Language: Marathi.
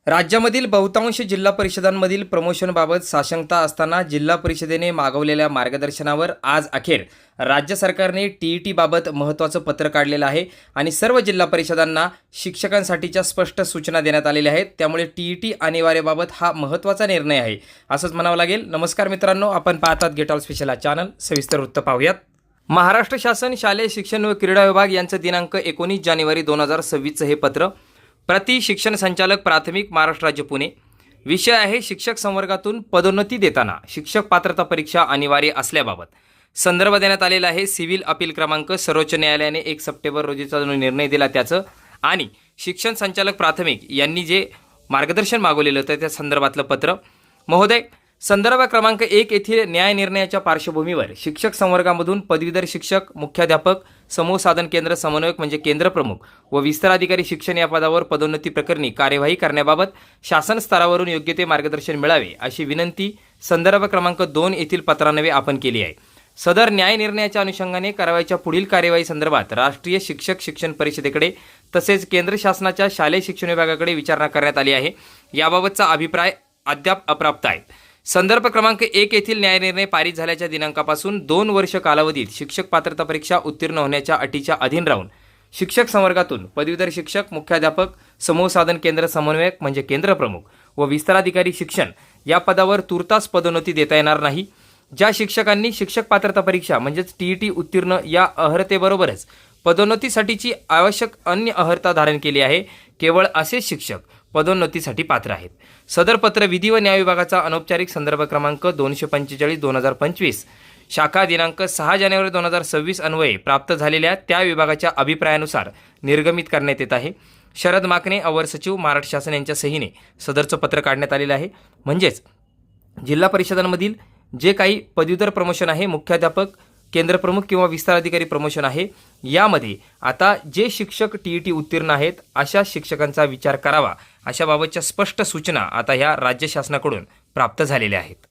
राज्यामधील बहुतांश जिल्हा परिषदांमधील प्रमोशनबाबत साशंकता असताना जिल्हा परिषदेने मागवलेल्या मार्गदर्शनावर आज अखेर राज्य सरकारने टीईटीबाबत महत्त्वाचं पत्र काढलेलं आहे आणि सर्व जिल्हा परिषदांना शिक्षकांसाठीच्या स्पष्ट सूचना देण्यात आलेल्या आहेत। त्यामुळे टीईटी अनिवार्यबाबत हा महत्त्वाचा निर्णय आहे असंच म्हणावं लागेल। नमस्कार मित्रांनो, आपण पाहतात गेट ऑल स्पेशल चॅनल। सविस्तर वृत्त पाहूयात। महाराष्ट्र शासन शालेय शिक्षण व क्रीडा विभाग यांचं दिनांक 19 जानेवारी 2026 हे पत्र प्रति शिक्षण संचालक प्राथमिक महाराष्ट्र राज्य पुणे। विषय आहे शिक्षक संवर्गातून पदोन्नती देताना शिक्षक पात्रता परीक्षा अनिवार्य असल्याबाबत संदर्भ देण्यात आलेला आहे। सिव्हिल अपील क्रमांक सर्वोच्च न्यायालयाने 1 सप्टेंबर रोजीचा जो निर्णय दिला त्याचं आणि शिक्षण संचालक प्राथमिक यांनी जे मार्गदर्शन मागवलेलं होतं त्या संदर्भातलं पत्र। महोदय, संदर्भ क्रमांक 1 येथील न्याय निर्णयाच्या पार्श्वभूमीवर शिक्षक संवर्गामधून पदवीधर शिक्षक, मुख्याध्यापक, समूह साधन केंद्र समन्वयक म्हणजे केंद्र प्रमुख व विस्ताराधिकारी शिक्षण या पदावर पदोन्नती प्रकरणी कार्यवाही करण्याबाबत शासन स्तरावरून योग्य ते मार्गदर्शन मिळावे अशी विनंती संदर्भ क्रमांक 2 येथील पत्रान्वये आपण केली आहे। सदर न्याय निर्णयाच्या अनुषंगाने कारवाईच्या पुढील कार्यवाही संदर्भात राष्ट्रीय शिक्षक शिक्षण परिषदेकडे तसेच केंद्र शासनाच्या शालेय शिक्षण विभागाकडे विचारणा करण्यात आली आहे। याबाबतचा अभिप्राय अद्याप अप्राप्त आहे। संदर्भ क्रमांक 1 येथील न्यायनिर्णय पारित झाल्याच्या दिनांकापासून 2 वर्ष कालावधीत शिक्षक पात्रता परीक्षा उत्तीर्ण होण्याच्या अटीच्या अधीन राहून शिक्षक संवर्गातून पदवीधर शिक्षक, मुख्याध्यापक, समूह साधन केंद्र समन्वयक म्हणजे केंद्र प्रमुख व विस्ताराधिकारी शिक्षण या पदावर तुर्तास पदोन्नती देता येणार नाही। ज्या शिक्षकांनी शिक्षक पात्रता परीक्षा म्हणजेच टीईटी उत्तीर्ण या अर्हतेबरोबरच पदोन्नतीसाठीची आवश्यक अन्य अर्हता धारण केली आहे, केवळ असेच शिक्षक पदोन्नतीसाठी पात्र आहेत। सदर पत्र विधी व न्याय विभागाचा अनौपचारिक संदर्भ क्रमांक 245/2025 शाखा दिनांक 6 जानेवारी 2026 अन्वये प्राप्त झालेल्या त्या विभागाच्या अभिप्रायानुसार निर्गमित करण्यात येत आहे। शरद माकणे, अवर सचिव, महाराष्ट्र शासन यांच्या सहीने सदरचं पत्र काढण्यात आलेलं आहे। म्हणजेच जिल्हा परिषदांमधील जे काही पदवीधर प्रमोशन आहे, मुख्याध्यापक, केंद्र प्रमुख किंवा विस्ताराधिकारी प्रमोशन आहे, यामध्ये आता जे शिक्षक टीईटी उत्तीर्ण आहेत अशा शिक्षकांचा विचार करावा अशा बाबतच्या स्पष्ट सूचना आता ह्या राज्य शासनाकडून प्राप्त झालेल्या आहेत।